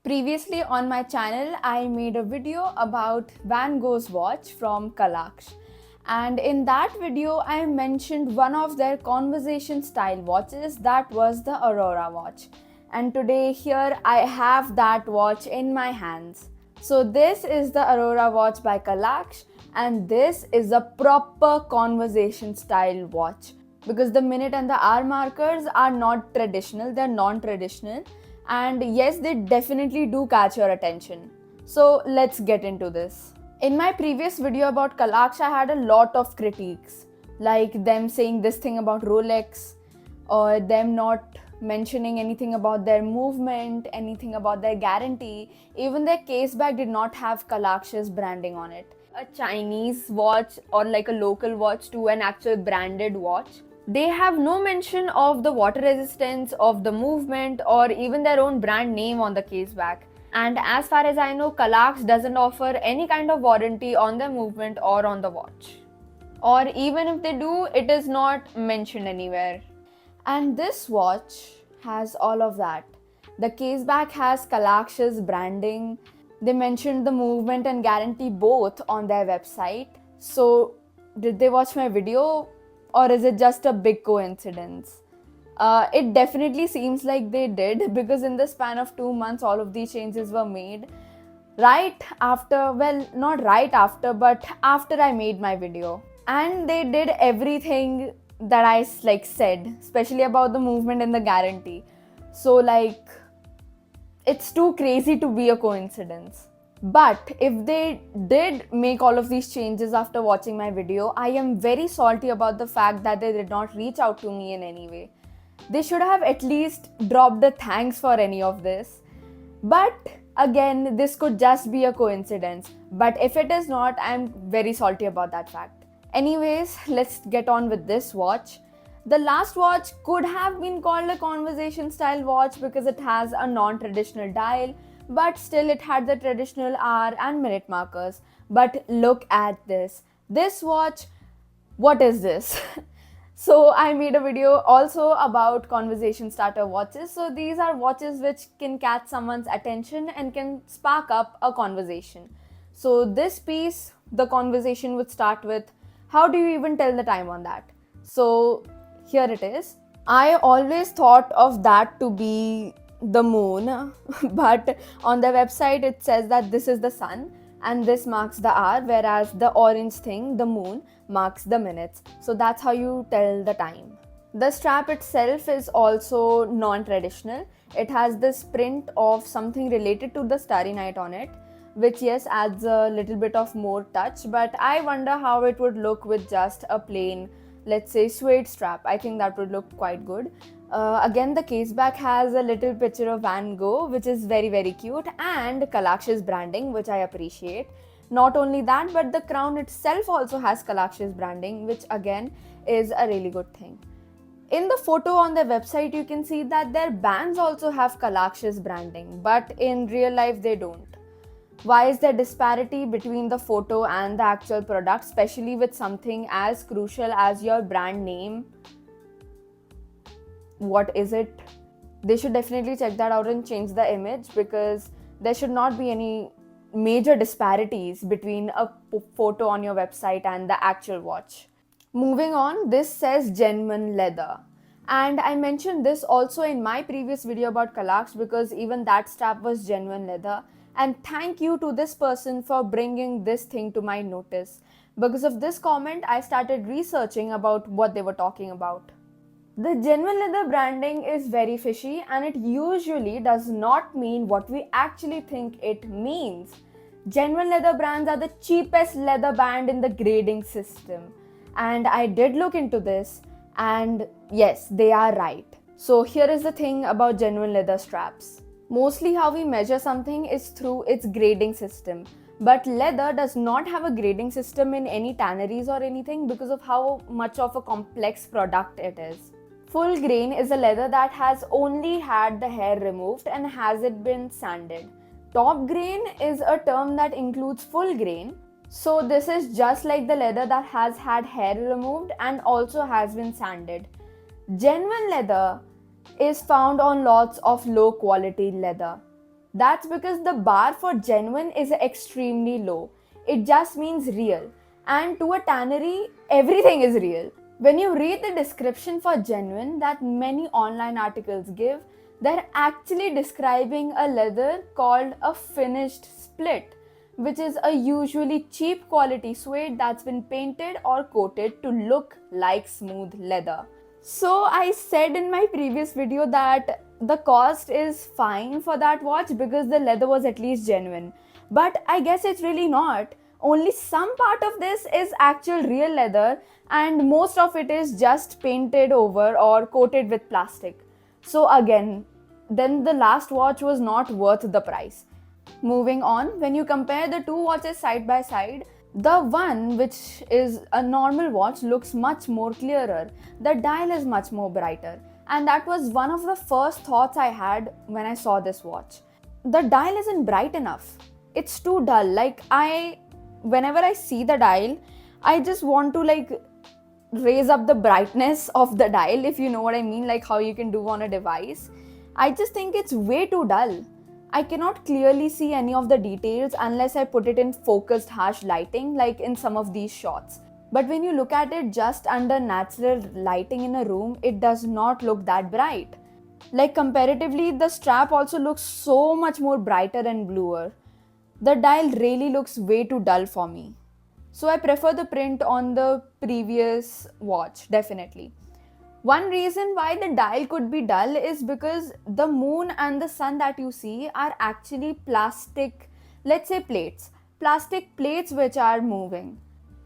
Previously on my channel, I made a video about Van Gogh's watch from Kalaksh. And in that video, I mentioned one of their conversation style watches, that was the Aurora watch. And today here I have that watch in my hands. So this is the Aurora watch by Kalaksh, and this is a proper conversation style watch because the minute and the hour markers are not traditional, they're non-traditional, and yes, they definitely do catch your attention. So let's get into this. In my previous video about Kalaksh, I had a lot of critiques, like them saying this thing about Rolex, or them not mentioning anything about their movement, anything about their guarantee. Even their case bag did not have Kalaksh's branding on it. A Chinese watch or like a local watch to an actual branded watch, they have no mention of the water resistance, of the movement, or even their own brand name on the case back. And as far as I know, Kalaksh doesn't offer any kind of warranty on the movement or on the watch. Or even if they do, it is not mentioned anywhere. And this watch has all of that. The case back has Kalaksh's branding. They mentioned the movement and guarantee both on their website. So, did they watch my video, or is it just a big coincidence? It definitely seems like they did, because in the span of 2 months, all of these changes were made right after, well, not right after, but after I made my video. And they did everything that I said, especially about the movement and the guarantee. So it's too crazy to be a coincidence. But if they did make all of these changes after watching my video, I am very salty about the fact that they did not reach out to me in any way. They should have at least dropped a thanks for any of this. But again, this could just be a coincidence. But if it is not, I'm very salty about that fact. Anyways, let's get on with this watch. The last watch could have been called a conversation style watch because it has a non-traditional dial, but still it had the traditional hour and minute markers. But look at this. This watch, what is this? So I made a video also about conversation starter watches. So these are watches which can catch someone's attention and can spark up a conversation. So this piece, the conversation would start with, how do you even tell the time on that? So here it is. I always thought of that to be the moon, but on the website it says that this is the sun and this marks the hour, whereas the orange thing, the moon, marks the minutes. So that's how you tell the time. The strap itself is also non-traditional. It has this print of something related to the Starry Night on it, which yes adds a little bit of more touch, but I wonder how it would look with just a plain, let's say, suede strap. I think that would look quite good. Again, the case back has a little picture of Van Gogh, which is very, very cute, and Kalaksh's branding, which I appreciate. Not only that, but the crown itself also has Kalaksh's branding, which again is a really good thing. In the photo on their website, you can see that their bands also have Kalaksh's branding, but in real life they don't. Why is there disparity between the photo and the actual product, especially with something as crucial as your brand name? What is it? They should definitely check that out and change the image, because there should not be any major disparities between a photo on your website and the actual watch. Moving on, this says genuine leather. And I mentioned this also in my previous video about Kalaksh, because even that strap was genuine leather. And thank you to this person for bringing this thing to my notice. Because of this comment, I started researching about what they were talking about. The genuine leather branding is very fishy, and it usually does not mean what we actually think it means. Genuine leather brands are the cheapest leather band in the grading system. And I did look into this, and yes, they are right. So here is the thing about genuine leather straps. Mostly how we measure something is through its grading system. But leather does not have a grading system in any tanneries or anything because of how much of a complex product it is. Full grain is a leather that has only had the hair removed and hasn't been sanded. Top grain is a term that includes full grain. So this is just like the leather that has had hair removed and also has been sanded. Genuine leather is found on lots of low quality leather. That's because the bar for genuine is extremely low. It just means real. And to a tannery, everything is real. When you read the description for genuine that many online articles give, they're actually describing a leather called a finished split, which is a usually cheap quality suede that's been painted or coated to look like smooth leather. So I said in my previous video that the cost is fine for that watch because the leather was at least genuine. But I guess it's really not. Only some part of this is actual real leather and most of it is just painted over or coated with plastic. So again, then the last watch was not worth the price. Moving on, when you compare the two watches side by side, the one which is a normal watch looks much more clearer. The dial is much more brighter. And that was one of the first thoughts I had when I saw this watch. The dial isn't bright enough. It's too dull. Whenever I see the dial, I just want to raise up the brightness of the dial, if you know what I mean, like how you can do on a device. I just think it's way too dull. I cannot clearly see any of the details unless I put it in focused harsh lighting like in some of these shots. But when you look at it just under natural lighting in a room, it does not look that bright. Like comparatively, the strap also looks so much more brighter and bluer. The dial really looks way too dull for me. So I prefer the print on the previous watch, definitely. One reason why the dial could be dull is because the moon and the sun that you see are actually plastic, let's say plastic plates which are moving.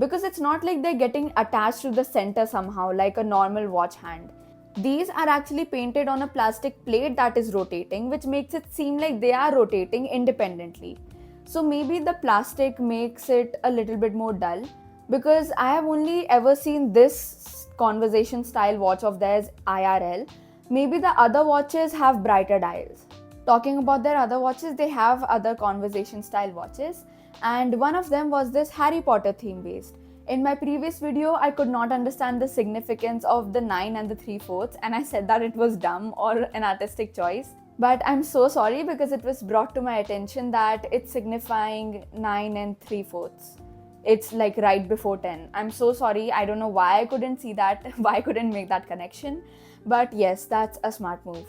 Because it's not like they're getting attached to the center somehow like a normal watch hand. These are actually painted on a plastic plate that is rotating, which makes it seem like they are rotating independently. So maybe the plastic makes it a little bit more dull, because I have only ever seen this conversation style watch of theirs IRL. Maybe the other watches have brighter dials. Talking about their other watches, they have other conversation style watches, and one of them was this Harry Potter theme based. In my previous video, I could not understand the significance of the 9 and the 3/4, and I said that it was dumb or an artistic choice. But I'm so sorry because it was brought to my attention that it's signifying 9 and 3/4. It's like right before 10. I'm so sorry. I don't know why I couldn't see that, why I couldn't make that connection. But yes, that's a smart move.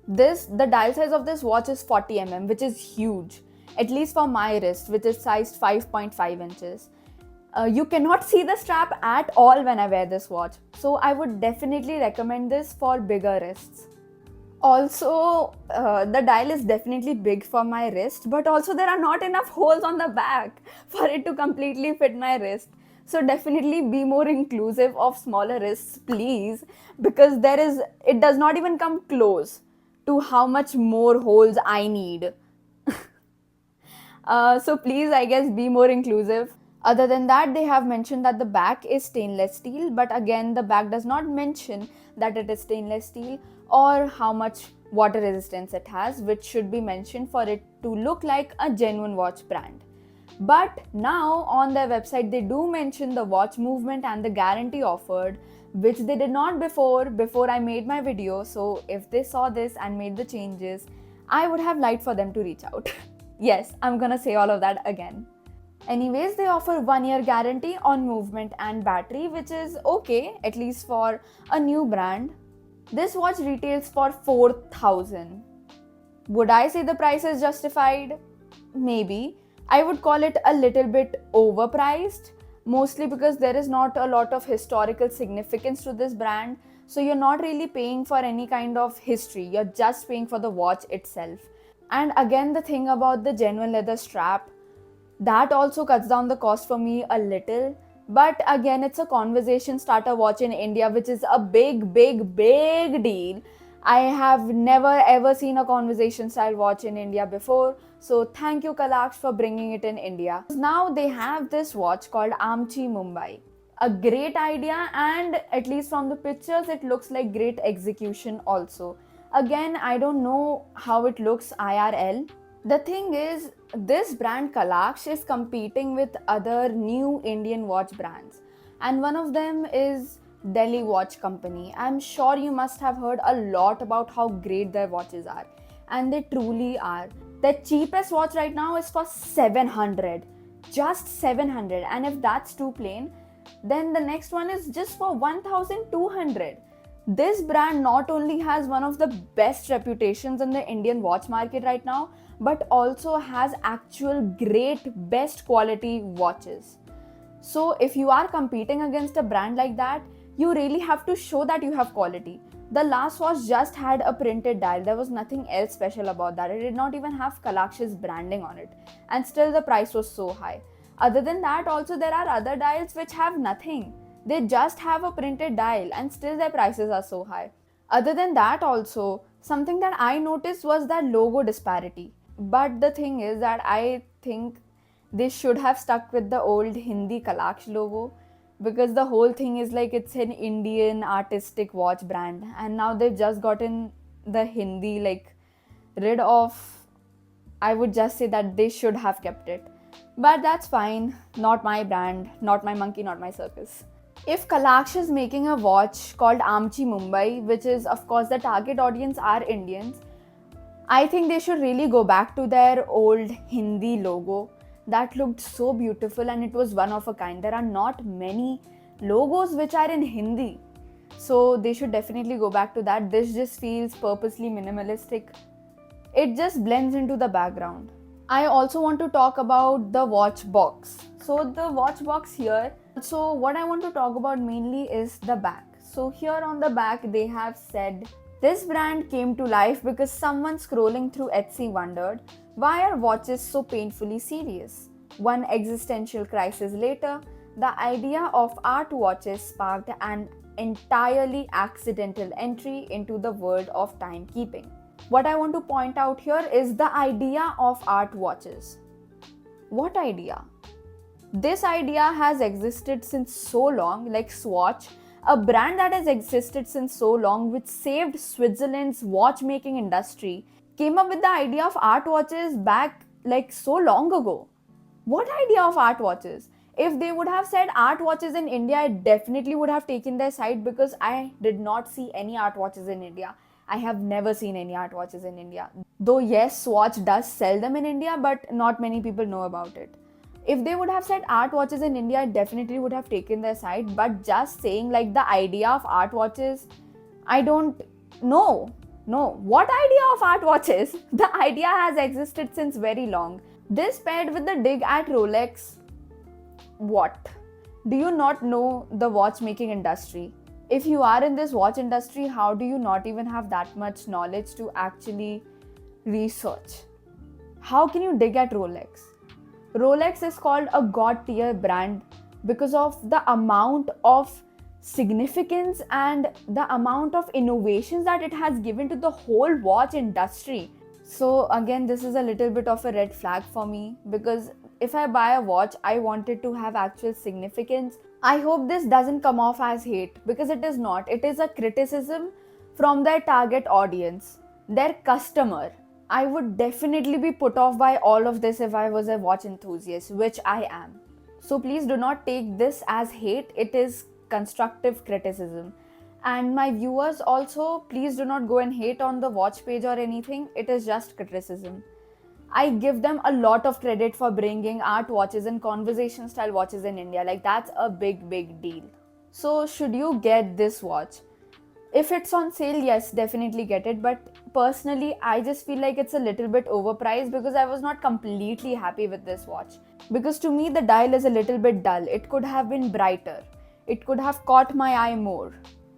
The dial size of this watch is 40 mm, which is huge. At least for my wrist, which is sized 5.5 inches. You cannot see the strap at all when I wear this watch. So I would definitely recommend this for bigger wrists. Also, the dial is definitely big for my wrist, but also there are not enough holes on the back for it to completely fit my wrist. So definitely be more inclusive of smaller wrists, please, because it does not even come close to how much more holes I need. So please, I guess, be more inclusive. Other than that, they have mentioned that the back is stainless steel, but again, the back does not mention that it is stainless steel or how much water resistance it has, which should be mentioned for it to look like a genuine watch brand. But now on their website, they do mention the watch movement and the guarantee offered, which they did not before I made my video. So if they saw this and made the changes, I would have liked for them to reach out. Yes, I'm gonna say all of that again. Anyways, they offer 1-year guarantee on movement and battery, which is okay, at least for a new brand. This watch retails for 4,000. Would I say the price is justified? Maybe. I would call it a little bit overpriced, mostly because there is not a lot of historical significance to this brand. So you're not really paying for any kind of history, you're just paying for the watch itself. And again, the thing about the genuine leather strap, that also cuts down the cost for me a little. But again, it's a conversation starter watch in India, which is a big deal. I have never ever seen a conversation style watch in India before. So thank you, Kalaksh, for bringing it in India. Now they have this watch called Amchi Mumbai. A great idea, and at least from the pictures, it looks like great execution also. Again, I don't know how it looks IRL. The thing is, this brand Kalaksh is competing with other new Indian watch brands, and one of them is Delhi Watch Company. I'm sure you must have heard a lot about how great their watches are, and they truly are. The cheapest watch right now is for 700, just 700. And if that's too plain, then the next one is just for 1200. This brand not only has one of the best reputations in the Indian watch market right now, but also has actual great best quality watches. So if you are competing against a brand like that, you really have to show that you have quality. The last watch just had a printed dial. There was nothing else special about that. It did not even have Kalaksh's branding on it. And still the price was so high. Other than that, also there are other dials which have nothing. They just have a printed dial and still their prices are so high. Other than that also, something that I noticed was that logo disparity. But the thing is that I think they should have stuck with the old Hindi Kalaksh logo, because the whole thing is like it's an Indian artistic watch brand, and now they've just gotten the Hindi like rid of. I would just say that they should have kept it. But that's fine, not my brand, not my monkey, not my circus. If Kalaksh is making a watch called Amchi Mumbai, which is of course the target audience are Indians, I think they should really go back to their old Hindi logo. That looked so beautiful and it was one of a kind. There are not many logos which are in Hindi. So they should definitely go back to that. This just feels purposely minimalistic. It just blends into the background. I also want to talk about the watch box. So the watch box here. So what I want to talk about mainly is the back. So here on the back they have said, this brand came to life because someone scrolling through Etsy wondered, why are watches so painfully serious? One existential crisis later, the idea of art watches sparked an entirely accidental entry into the world of timekeeping. What I want to point out here is the idea of art watches. What idea? This idea has existed since so long, like Swatch, a brand that has existed since so long, which saved Switzerland's watchmaking industry, came up with the idea of art watches back like so long ago. What idea of art watches? If they would have said art watches in India, I definitely would have taken their side, because I did not see any art watches in India. I have never seen any art watches in India. Though yes, Swatch does sell them in India, but not many people know about it. If they would have said art watches in India, I definitely would have taken their side. But just saying like the idea of art watches, I don't know. No. What idea of art watches? The idea has existed since very long. This paired with the dig at Rolex. What? Do you not know the watchmaking industry? If you are in this watch industry, how do you not even have that much knowledge to actually research? How can you dig at Rolex? Rolex is called a god tier brand because of the amount of significance and the amount of innovations that it has given to the whole watch industry. So again, this is a little bit of a red flag for me, because if I buy a watch, I want it to have actual significance. I hope this doesn't come off as hate, because it is not. It is a criticism from their target audience, their customer. I would definitely be put off by all of this if I was a watch enthusiast, which I am. So please do not take this as hate. It is constructive criticism. And my viewers also, please do not go and hate on the watch page or anything. It is just criticism. I give them a lot of credit for bringing art watches and conversation style watches in India. Like, that's a big deal. So should you get this watch? If it's on sale, yes, definitely get it. But personally, I just feel like it's a little bit overpriced, because I was not completely happy with this watch. Because to me, the dial is a little bit dull. It could have been brighter. It could have caught my eye more.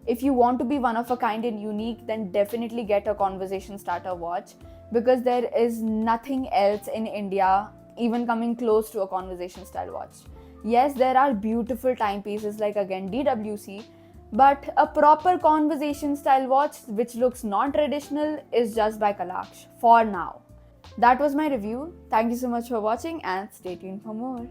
If you want to be one of a kind and unique, then definitely get a conversation starter watch, because there is nothing else in India even coming close to a conversation style watch. Yes, there are beautiful timepieces like again DWC, but a proper conversation style watch which looks non-traditional is just by Kalaksh for now. That was my review. Thank you so much for watching and stay tuned for more.